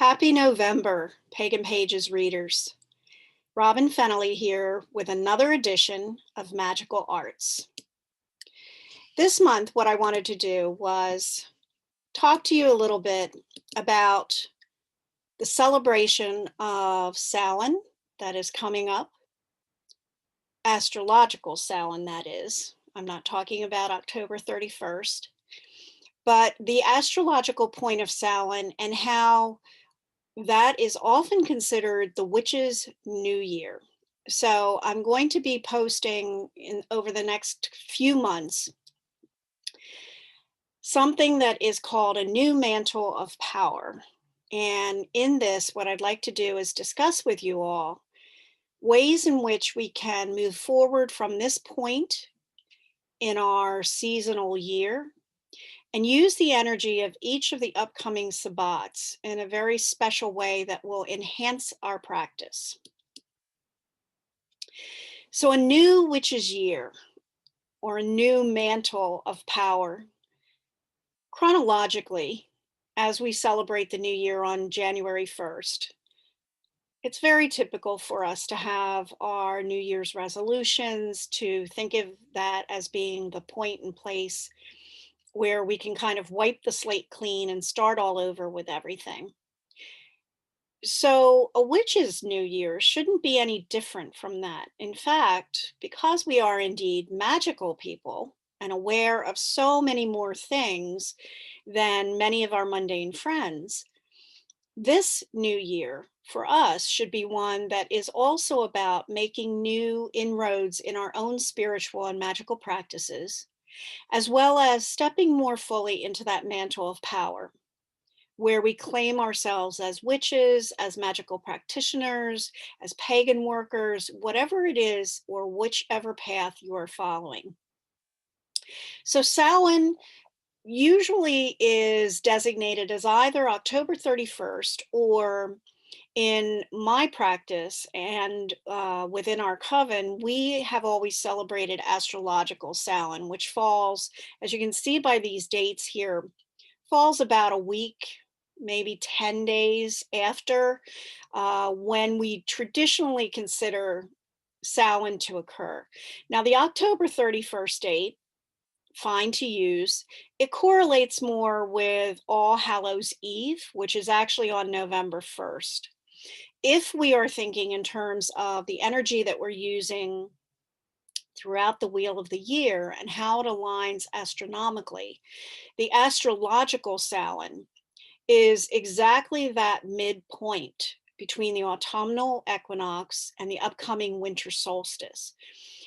Happy November, Pagan Pages readers. Robin Fennelly here with another edition of Magical Arts. This month, what I wanted to do was talk to you a little bit about the celebration of Samhain that is coming up, astrological Samhain, that is. I'm not talking about October 31st, but the astrological point of Samhain and how that is often considered the witches' new year. So I'm going to be posting over the next few months something that is called a new mantle of power. And in this, what I'd like to do is discuss with you all ways in which we can move forward from this point in our seasonal year and use the energy of each of the upcoming Sabbats in a very special way that will enhance our practice. So a new witch's year, or a new mantle of power, chronologically, as we celebrate the new year on January 1st, it's very typical for us to have our New Year's resolutions, to think of that as being the point and place where we can kind of wipe the slate clean and start all over with everything. So a witch's new year shouldn't be any different from that. In fact, because we are indeed magical people and aware of so many more things than many of our mundane friends, this new year for us should be one that is also about making new inroads in our own spiritual and magical practices, as well as stepping more fully into that mantle of power, where we claim ourselves as witches, as magical practitioners, as pagan workers, whatever it is, or whichever path you are following. So Samhain usually is designated as either October 31st or, in my practice and within our coven, we have always celebrated astrological Samhain, which falls, as you can see by these dates here, falls about a week, maybe 10 days after when we traditionally consider Samhain to occur. Now, the October 31st date, fine to use, it correlates more with All Hallows Eve, which is actually on November 1st. If we are thinking in terms of the energy that we're using throughout the wheel of the year and how it aligns astronomically, the astrological Samhain is exactly that midpoint between the autumnal equinox and the upcoming winter solstice.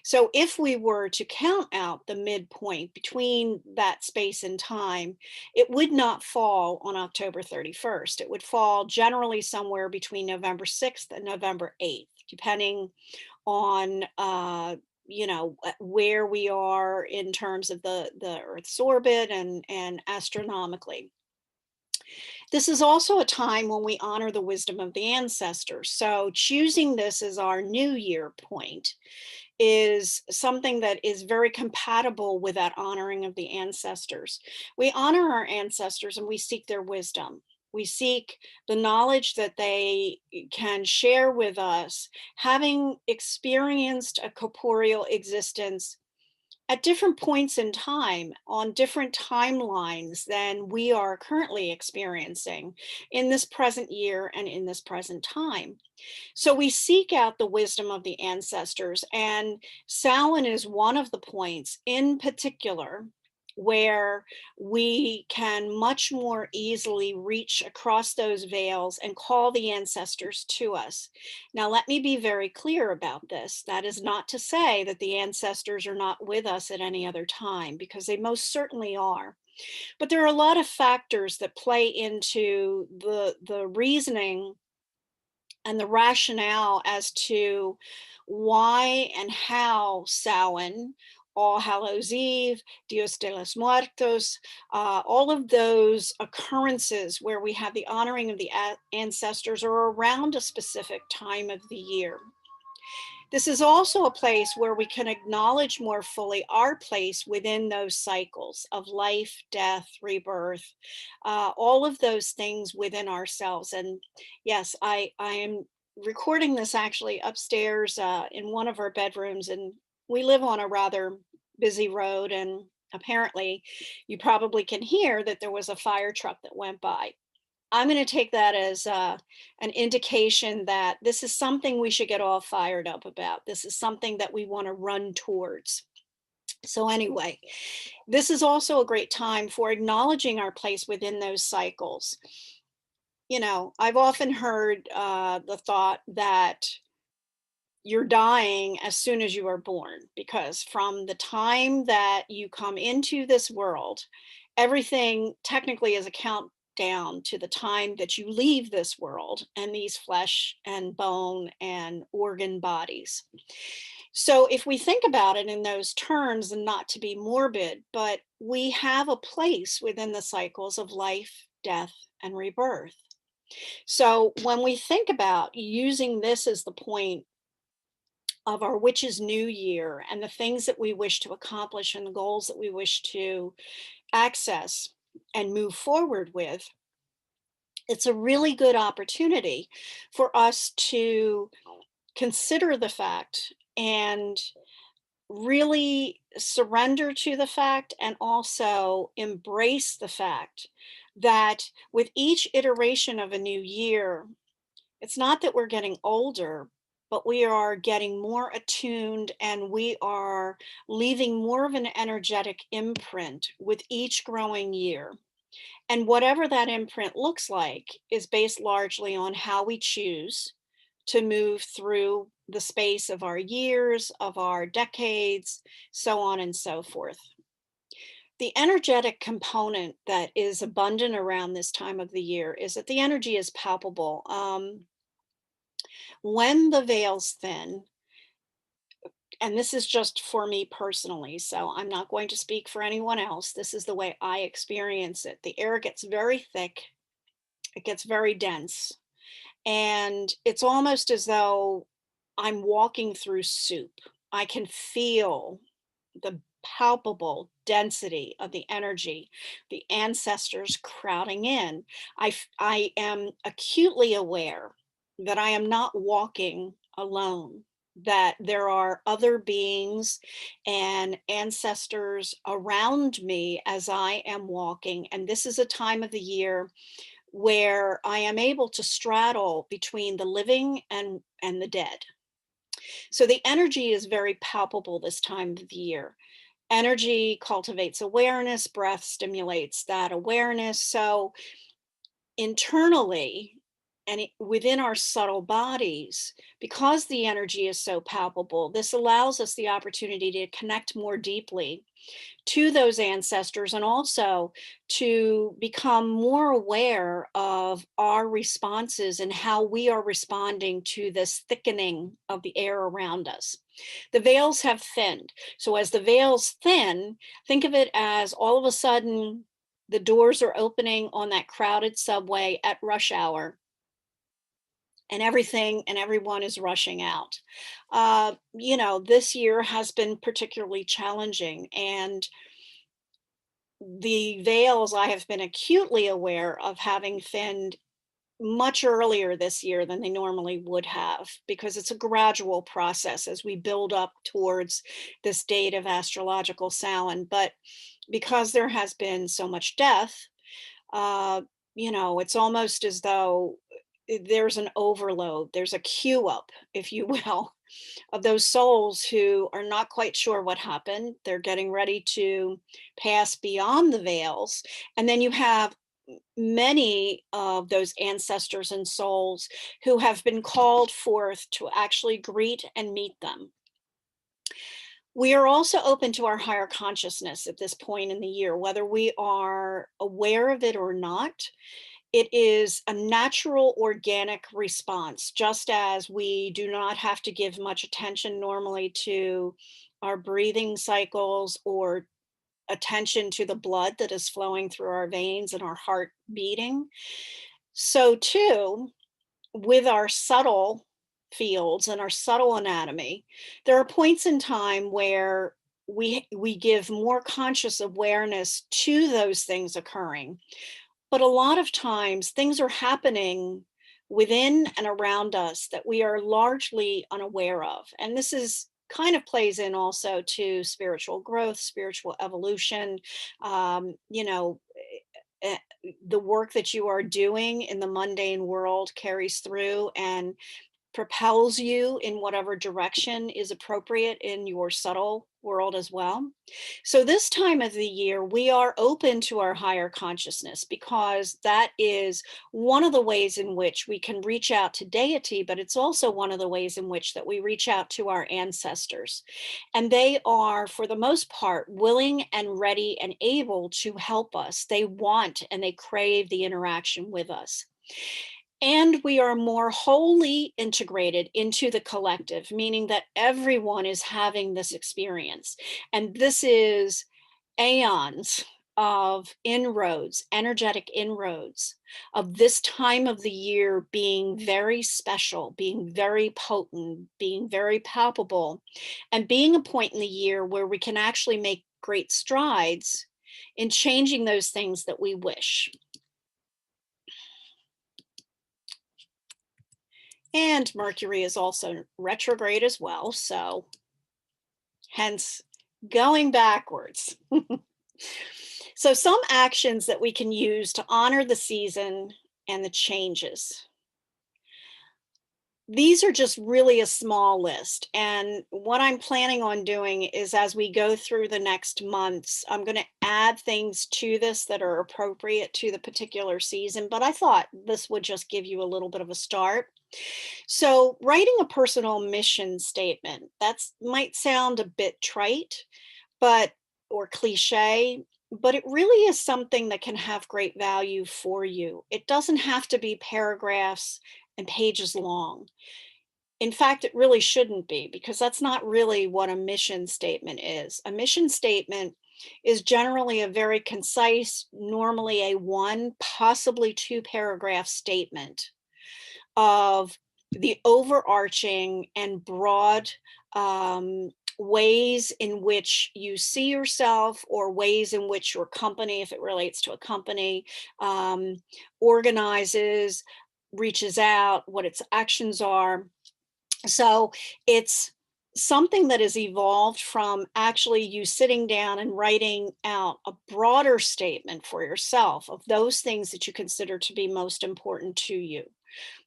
So if we were to count out the midpoint between that space and time, it would not fall on October 31st. It would fall generally somewhere between November 6th and November 8th, depending on where we are in terms of the Earth's orbit and astronomically. This is also a time when we honor the wisdom of the ancestors. So choosing this as our new year point is something that is very compatible with that honoring of the ancestors. We honor our ancestors and we seek their wisdom. We seek the knowledge that they can share with us, having experienced a corporeal existence at different points in time, on different timelines than we are currently experiencing in this present year and in this present time. So we seek out the wisdom of the ancestors, and Samhain is one of the points in particular where we can much more easily reach across those veils and call the ancestors to us. Now, let me be very clear about this. That is not to say that the ancestors are not with us at any other time, because they most certainly are. But there are a lot of factors that play into the reasoning and the rationale as to why and how Samhain, All Hallows Eve, Dios de los Muertos, all of those occurrences where we have the honoring of the ancestors are around a specific time of the year. This is also a place where we can acknowledge more fully our place within those cycles of life, death, rebirth, all of those things within ourselves. And yes, I am recording this actually upstairs in one of our bedrooms, and we live on a rather busy road. And apparently, you probably can hear that there was a fire truck that went by. I'm going to take that as an indication that this is something we should get all fired up about. This is something that we want to run towards. So, anyway, this is also a great time for acknowledging our place within those cycles. I've often heard the thought that you're dying as soon as you are born, because from the time that you come into this world, everything technically is a countdown to the time that you leave this world and these flesh and bone and organ bodies. So if we think about it in those terms, and not to be morbid, but we have a place within the cycles of life, death, and rebirth. So when we think about using this as the point of our witch's new year and the things that we wish to accomplish and the goals that we wish to access and move forward with, it's a really good opportunity for us to consider the fact and really surrender to the fact, and also embrace the fact that with each iteration of a new year, it's not that we're getting older, but we are getting more attuned, and we are leaving more of an energetic imprint with each growing year. And whatever that imprint looks like is based largely on how we choose to move through the space of our years, of our decades, so on and so forth. The energetic component that is abundant around this time of the year is that the energy is palpable. When the veils thin, and this is just for me personally, so I'm not going to speak for anyone else. This is the way I experience it. The air gets very thick, it gets very dense, and it's almost as though I'm walking through soup. I can feel the palpable density of the energy, the ancestors crowding in. I am acutely aware that I am not walking alone, that there are other beings and ancestors around me as I am walking. And this is a time of the year where I am able to straddle between the living and the dead. So the energy is very palpable this time of the year. Energy cultivates awareness, breath stimulates that awareness. So internally and within our subtle bodies, because the energy is so palpable, this allows us the opportunity to connect more deeply to those ancestors, and also to become more aware of our responses and how we are responding to this thickening of the air around us. The veils have thinned. So as the veils thin, think of it as all of a sudden the doors are opening on that crowded subway at rush hour, and everything and everyone is rushing out. This year has been particularly challenging, and the veils I have been acutely aware of having thinned much earlier this year than they normally would have, because it's a gradual process as we build up towards this date of astrological Samhain. But because there has been so much death, it's almost as though there's an overload, there's a queue up, if you will, of those souls who are not quite sure what happened. They're getting ready to pass beyond the veils. And then you have many of those ancestors and souls who have been called forth to actually greet and meet them. We are also open to our higher consciousness at this point in the year, whether we are aware of it or not. It is a natural, organic response, just as we do not have to give much attention normally to our breathing cycles or attention to the blood that is flowing through our veins and our heart beating. So, too, with our subtle fields and our subtle anatomy, there are points in time where we give more conscious awareness to those things occurring. But a lot of times things are happening within and around us that we are largely unaware of. And this is kind of plays in also to spiritual growth, spiritual evolution, you know, eh, the work that you are doing in the mundane world carries through and propels you in whatever direction is appropriate in your subtle world as well. So, this time of the year, we are open to our higher consciousness because that is one of the ways in which we can reach out to deity, but it's also one of the ways in which that we reach out to our ancestors. And they are, for the most part, willing and ready and able to help us. They want and they crave the interaction with us. And we are more wholly integrated into the collective, meaning that everyone is having this experience. And this is aeons of inroads, energetic inroads of this time of the year being very special, being very potent, being very palpable, and being a point in the year where we can actually make great strides in changing those things that we wish. And Mercury is also retrograde as well. So, hence going backwards. So, some actions that we can use to honor the season and the changes. These are just really a small list. And what I'm planning on doing is as we go through the next months, I'm going to add things to this that are appropriate to the particular season. But I thought this would just give you a little bit of a start. So, writing a personal mission statement, that's might sound a bit trite, but or cliche, but it really is something that can have great value for you. It doesn't have to be paragraphs and pages long. In fact, it really shouldn't be because that's not really what a mission statement is. A mission statement is generally a very concise, normally a one, possibly two paragraph statement of the overarching and broad ways in which you see yourself or ways in which your company, if it relates to a company, um, organizes, reaches out, what its actions are. So it's something that has evolved from actually you sitting down and writing out a broader statement for yourself of those things that you consider to be most important to you,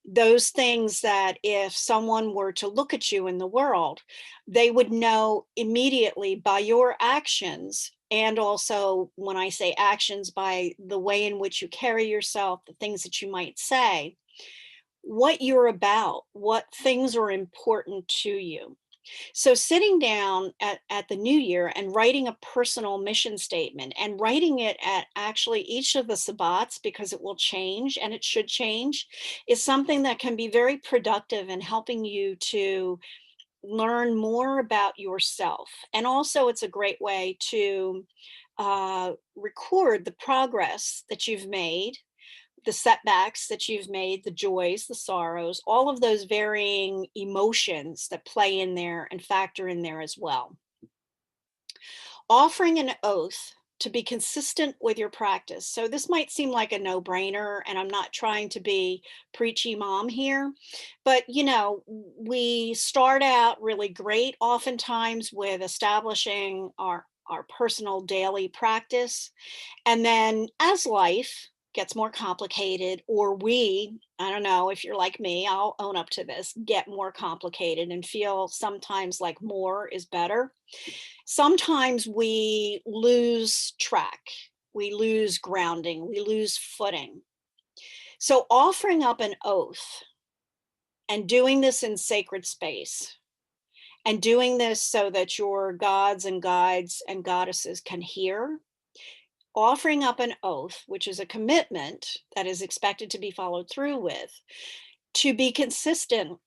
those things that if someone were to look at you in the world, they would know immediately by your actions. And also, when I say actions, by the way in which you carry yourself, the things that you might say, what you're about, what things are important to you. So sitting down at the new year and writing a personal mission statement and writing it at actually each of the Sabbats, because it will change and it should change, is something that can be very productive in helping you to learn more about yourself. And also it's a great way to record the progress that you've made, the setbacks that you've made, the joys, the sorrows, all of those varying emotions that play in there and factor in there as well. Offering an oath to be consistent with your practice. So this might seem like a no-brainer, and I'm not trying to be preachy mom here, but we start out really great oftentimes with establishing our personal daily practice. And then as life gets more complicated, or I don't know if you're like me, I'll own up to this, get more complicated and feel sometimes like more is better. Sometimes we lose track, we lose grounding, we lose footing. So offering up an oath and doing this in sacred space and doing this so that your gods and guides and goddesses can hear, offering up an oath, which is a commitment that is expected to be followed through with, to be consistent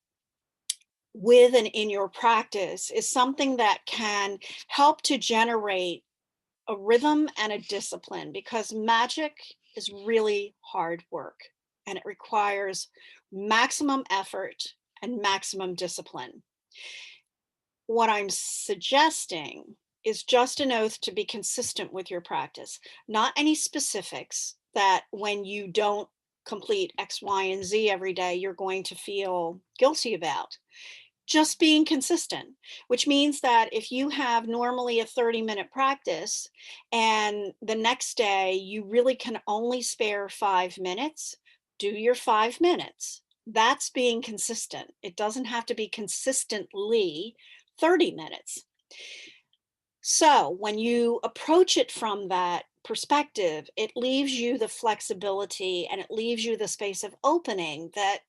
with and in your practice is something that can help to generate a rhythm and a discipline, because magic is really hard work and it requires maximum effort and maximum discipline. What I'm suggesting is just an oath to be consistent with your practice, not any specifics that when you don't complete X, Y, and Z every day, you're going to feel guilty about. Just being consistent, which means that if you have normally a 30-minute practice and the next day you really can only spare 5 minutes, do your 5 minutes. That's being consistent. It doesn't have to be consistently 30 minutes. So when you approach it from that perspective, it leaves you the flexibility and it leaves you the space of opening that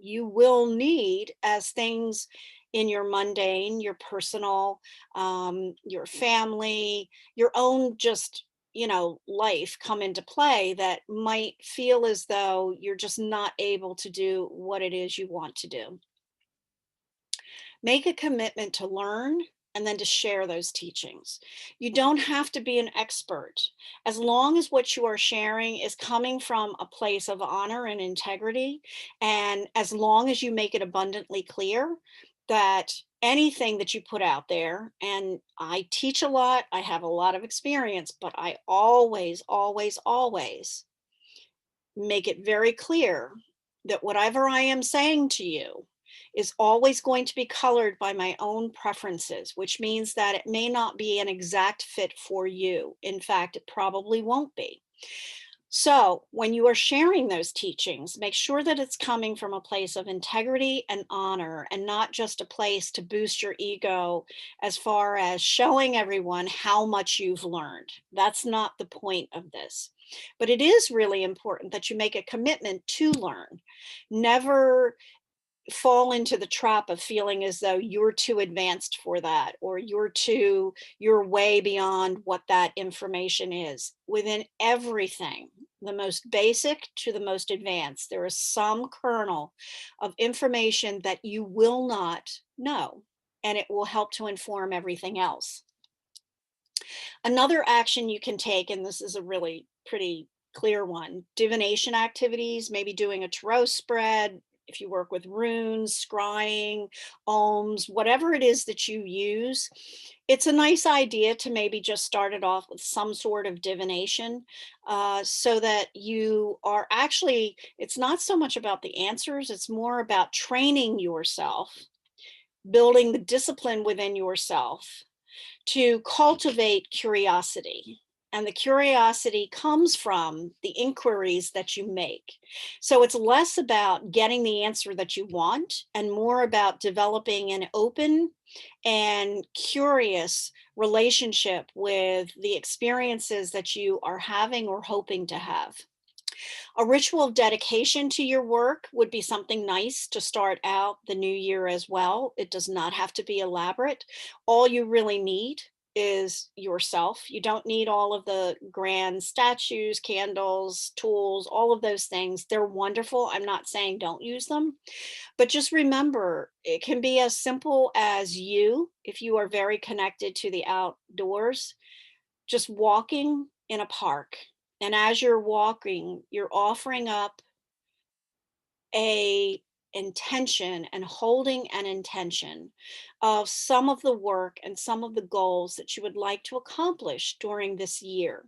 you will need as things in your mundane, your personal, your family, your own just, life come into play that might feel as though you're just not able to do what it is you want to do. Make a commitment to learn and then to share those teachings. You don't have to be an expert. As long as what you are sharing is coming from a place of honor and integrity, and as long as you make it abundantly clear that anything that you put out there, and I teach a lot, I have a lot of experience, but I always, always, always make it very clear that whatever I am saying to you is always going to be colored by my own preferences, which means that it may not be an exact fit for you. In fact, it probably won't be. So when you are sharing those teachings, make sure that it's coming from a place of integrity and honor and not just a place to boost your ego as far as showing everyone how much you've learned. That's not the point of this. But it is really important that you make a commitment to learn. Never fall into the trap of feeling as though you're too advanced for that, or you're way beyond what that information is. Within everything, the most basic to the most advanced, there is some kernel of information that you will not know, and it will help to inform everything else. Another action you can take, and this is a really pretty clear one, divination activities, maybe doing a tarot spread, if you work with runes, scrying, ohms, whatever it is that you use, it's a nice idea to maybe just start it off with some sort of divination, so that you are actually, it's not so much about the answers, it's more about training yourself, building the discipline within yourself to cultivate curiosity. And the curiosity comes from the inquiries that you make. So it's less about getting the answer that you want and more about developing an open and curious relationship with the experiences that you are having or hoping to have. A ritual of dedication to your work would be something nice to start out the new year as well. It does not have to be elaborate. All you really need is yourself. You don't need all of the grand statues, candles, tools, all of those things. They're wonderful. I'm not saying don't use them, but just remember it can be as simple as you, if you are very connected to the outdoors, just walking in a park. And as you're walking, you're offering up a intention and holding an intention of some of the work and some of the goals that you would like to accomplish during this year.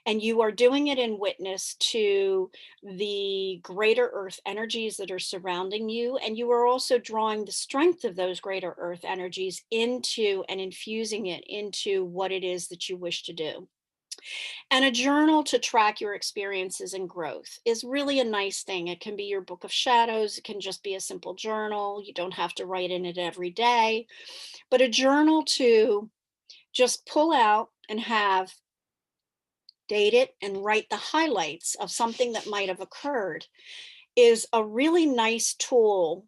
And you are doing it in witness to the greater earth energies that are surrounding you. And you are also drawing the strength of those greater earth energies into and infusing it into what it is that you wish to do. And a journal to track your experiences and growth is really a nice thing. It can be your book of shadows. It can just be a simple journal. You don't have to write in it every day, but a journal to just pull out and have, date it, and write the highlights of something that might have occurred is a really nice tool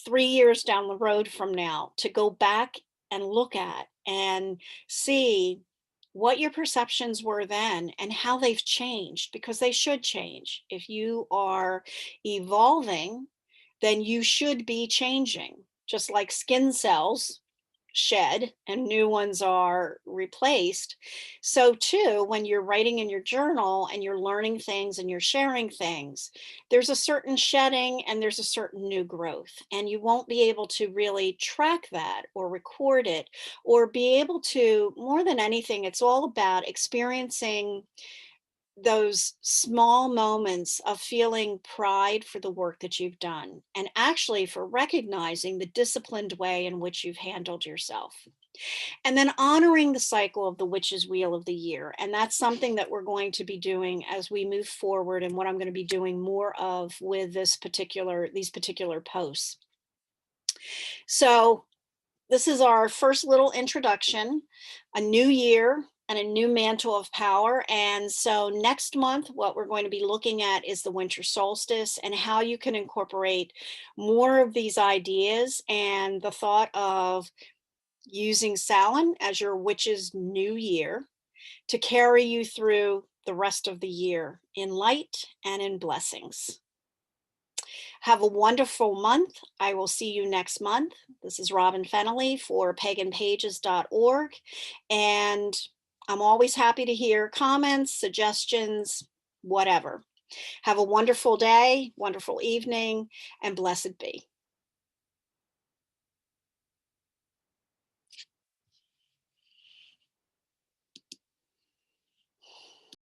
3 years down the road from now to go back and look at and see what your perceptions were then and how they've changed, because they should change. If you are evolving, then you should be changing. Just like skin cells, shed and new ones are replaced, so too, when you're writing in your journal and you're learning things and you're sharing things, there's a certain shedding and there's a certain new growth. And you won't be able to really track that or record it or be able to, more than anything, it's all about experiencing those small moments of feeling pride for the work that you've done and actually for recognizing the disciplined way in which you've handled yourself. And then honoring the cycle of the witch's wheel of the year. And that's something that we're going to be doing as we move forward and what I'm going to be doing more of with these particular posts. So this is our first little introduction, a new year and a new mantle of power. And so next month, what we're going to be looking at is the winter solstice and how you can incorporate more of these ideas and the thought of using Samhain as your witch's new year to carry you through the rest of the year in light and in blessings. Have a wonderful month. I will see you next month. This is Robin Fennelly for paganpages.org. And I'm always happy to hear comments, suggestions, whatever. Have a wonderful day, wonderful evening, and blessed be.